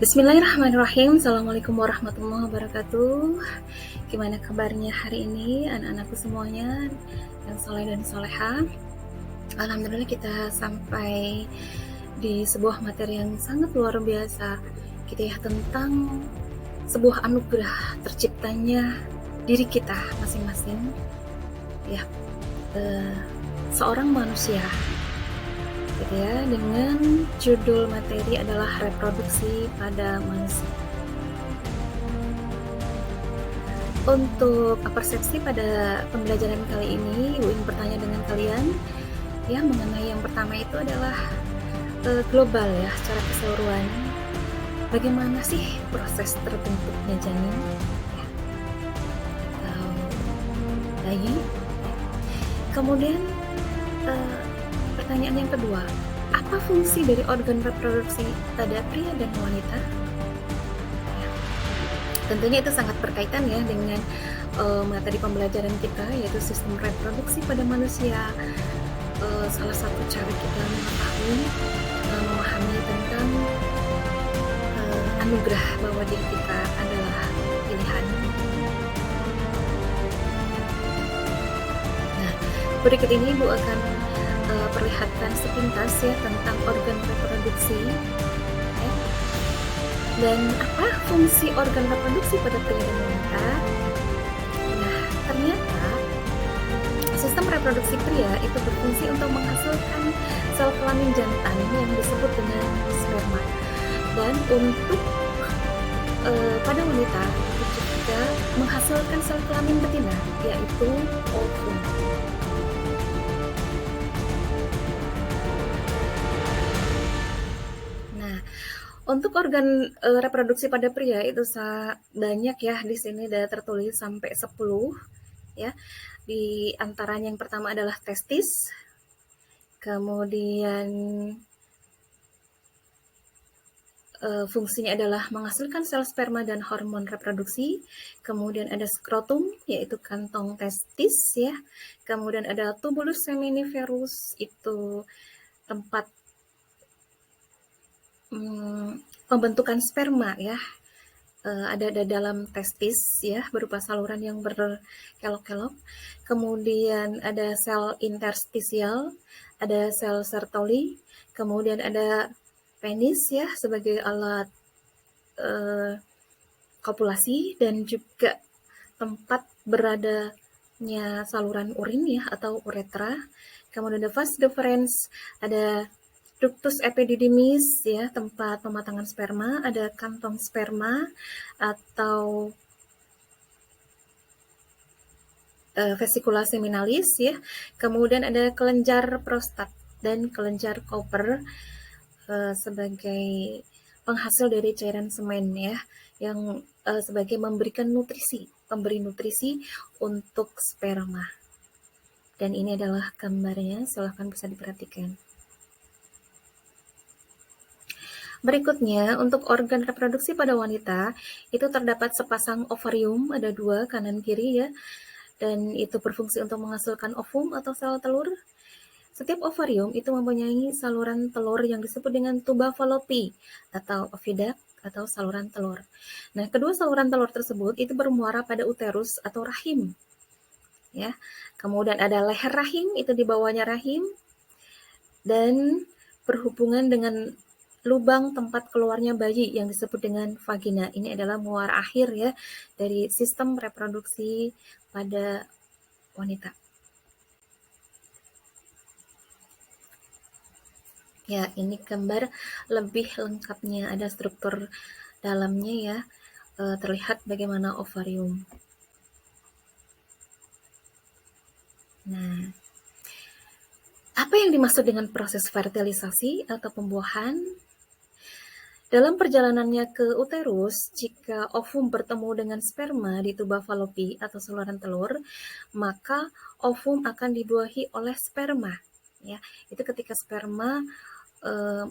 Bismillahirrahmanirrahim. Assalamualaikum warahmatullahi wabarakatuh. Gimana kabarnya hari ini anak-anakku semuanya yang soleh dan soleha? Alhamdulillah kita sampai di sebuah materi yang sangat luar biasa gitu ya, tentang sebuah anugerah terciptanya diri kita masing-masing ya, seorang manusia gitu ya, dengan judul materi adalah reproduksi pada manusia. Untuk persepsi pada pembelajaran kali ini, Ibu ingin bertanya dengan kalian ya mengenai yang pertama itu adalah global ya, secara keseluruhan. Bagaimana sih proses terbentuknya janin ya, atau bayi? Kemudian pertanyaan yang kedua, apa fungsi dari organ reproduksi pada pria dan wanita? Tentunya itu sangat berkaitan ya dengan materi pembelajaran kita, yaitu sistem reproduksi pada manusia. Salah satu cara kita mengetahui, memahami tentang anugerah bahwa diri kita adalah pilihan. Nah, berikut ini Ibu akan perlihatkan sepintas ya tentang organ reproduksi. Dan apa fungsi organ reproduksi pada pria dan wanita? Nah, ternyata sistem reproduksi pria itu berfungsi untuk menghasilkan sel kelamin jantan yang disebut dengan sperma. Dan untuk pada wanita itu juga menghasilkan sel kelamin betina, yaitu ovum. Untuk organ reproduksi pada pria itu banyak ya, di sini ada tertulis sampai 10 ya. Di antaranya yang pertama adalah testis, kemudian fungsinya adalah menghasilkan sel sperma dan hormon reproduksi. Kemudian ada skrotum, yaitu kantong testis ya. Kemudian ada tubulus seminiferus, itu tempat pembentukan sperma ya, ada dalam testis ya, berupa saluran yang berkelok-kelok. Kemudian ada sel interstisial, ada sel Sertoli, kemudian ada penis ya sebagai alat kopulasi dan juga tempat beradanya saluran urin ya atau uretra. Kemudian ada vas deferens, ada ductus epididymis ya, tempat pematangan sperma, ada kantong sperma atau vesicula seminalis ya. Kemudian ada kelenjar prostat dan kelenjar Cooper sebagai penghasil dari cairan semen ya, yang sebagai pemberi nutrisi untuk sperma. Dan ini adalah gambarnya, silahkan bisa diperhatikan. Berikutnya, untuk organ reproduksi pada wanita, itu terdapat sepasang ovarium, ada 2, kanan kiri ya, dan itu berfungsi untuk menghasilkan ovum atau sel telur. Setiap ovarium itu mempunyai saluran telur yang disebut dengan tuba fallopi atau oviduct atau saluran telur. Nah, kedua saluran telur tersebut itu bermuara pada uterus atau rahim. Ya. Kemudian ada leher rahim, itu di bawahnya rahim, dan berhubungan dengan lubang tempat keluarnya bayi yang disebut dengan vagina. Ini adalah muara akhir ya dari sistem reproduksi pada wanita. Ya, ini gambar lebih lengkapnya, ada struktur dalamnya ya, terlihat bagaimana ovarium. Nah, apa yang dimaksud dengan proses fertilisasi atau pembuahan? Dalam perjalanannya ke uterus, jika ovum bertemu dengan sperma di tuba fallopi atau saluran telur, maka ovum akan dibuahi oleh sperma. Ya, itu ketika sperma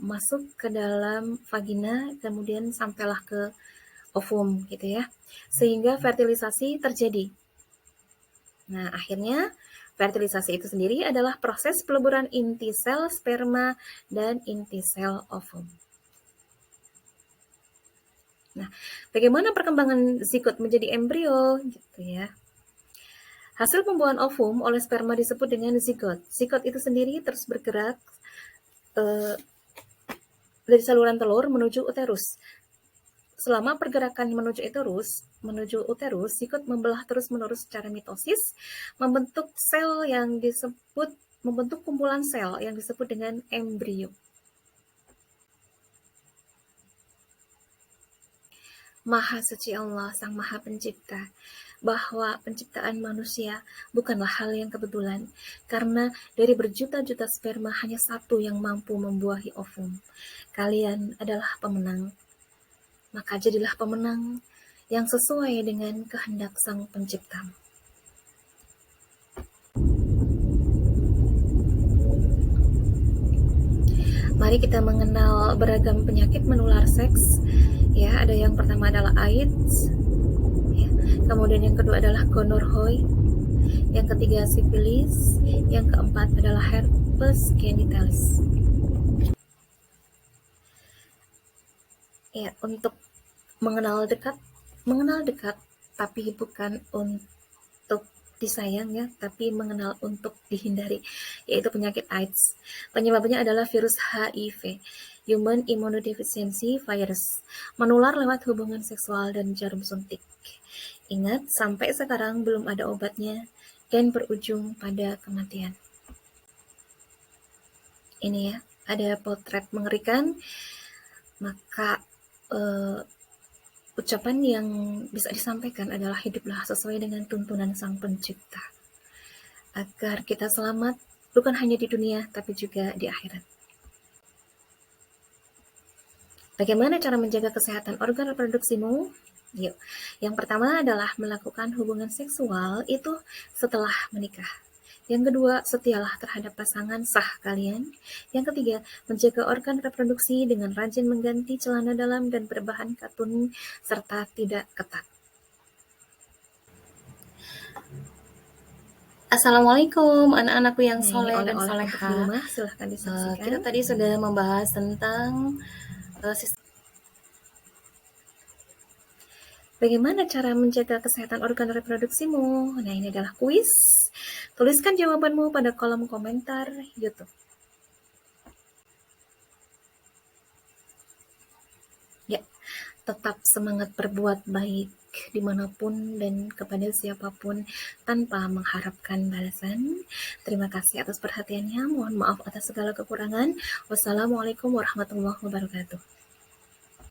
masuk ke dalam vagina, kemudian sampailah ke ovum, gitu ya, sehingga fertilisasi terjadi. Nah, akhirnya fertilisasi itu sendiri adalah proses peleburan inti sel sperma dan inti sel ovum. Nah, bagaimana perkembangan zigot menjadi embrio gitu ya. Hasil pembuahan ovum oleh sperma disebut dengan zigot. Zigot itu sendiri terus bergerak dari saluran telur menuju uterus. Selama pergerakan menuju uterus, zigot membelah terus-menerus secara mitosis, membentuk kumpulan sel yang disebut dengan embrio. Maha suci Allah, Sang Maha Pencipta, bahwa penciptaan manusia bukanlah hal yang kebetulan, karena dari berjuta-juta sperma hanya satu yang mampu membuahi ovum. Kalian adalah pemenang. Maka jadilah pemenang yang sesuai dengan kehendak Sang Pencipta. Mari kita mengenal beragam penyakit menular seks. Ya, ada yang pertama adalah AIDS, ya. Kemudian yang kedua adalah gonorrhea, yang ketiga sifilis, yang keempat adalah herpes genitalis. Ya, untuk mengenal dekat tapi bukan untuk disayang ya, tapi mengenal untuk dihindari, yaitu penyakit AIDS. Penyebabnya adalah virus HIV, Human Immunodeficiency Virus, menular lewat hubungan seksual dan jarum suntik. Ingat, sampai sekarang belum ada obatnya dan berujung pada kematian. Ini ya, ada potret mengerikan, maka ucapan yang bisa disampaikan adalah hiduplah sesuai dengan tuntunan Sang Pencipta, agar kita selamat bukan hanya di dunia tapi juga di akhirat. Bagaimana cara menjaga kesehatan organ reproduksimu? Yuk, yang pertama adalah melakukan hubungan seksual itu setelah menikah. Yang kedua, setialah terhadap pasangan sah kalian. Yang ketiga, menjaga organ reproduksi dengan rajin mengganti celana dalam dan berbahan katun serta tidak ketat. Assalamualaikum anak-anakku yang soleh dan soleha. Silahkan disaksikan. Kita tadi sudah membahas tentang bagaimana cara menjaga kesehatan organ reproduksimu. Nah, ini adalah kuis. Tuliskan jawabanmu pada kolom komentar YouTube. Ya, tetap semangat berbuat baik dimanapun dan kepada siapapun tanpa mengharapkan balasan. Terima kasih atas perhatiannya. Mohon maaf atas segala kekurangan. Wassalamualaikum warahmatullahi wabarakatuh.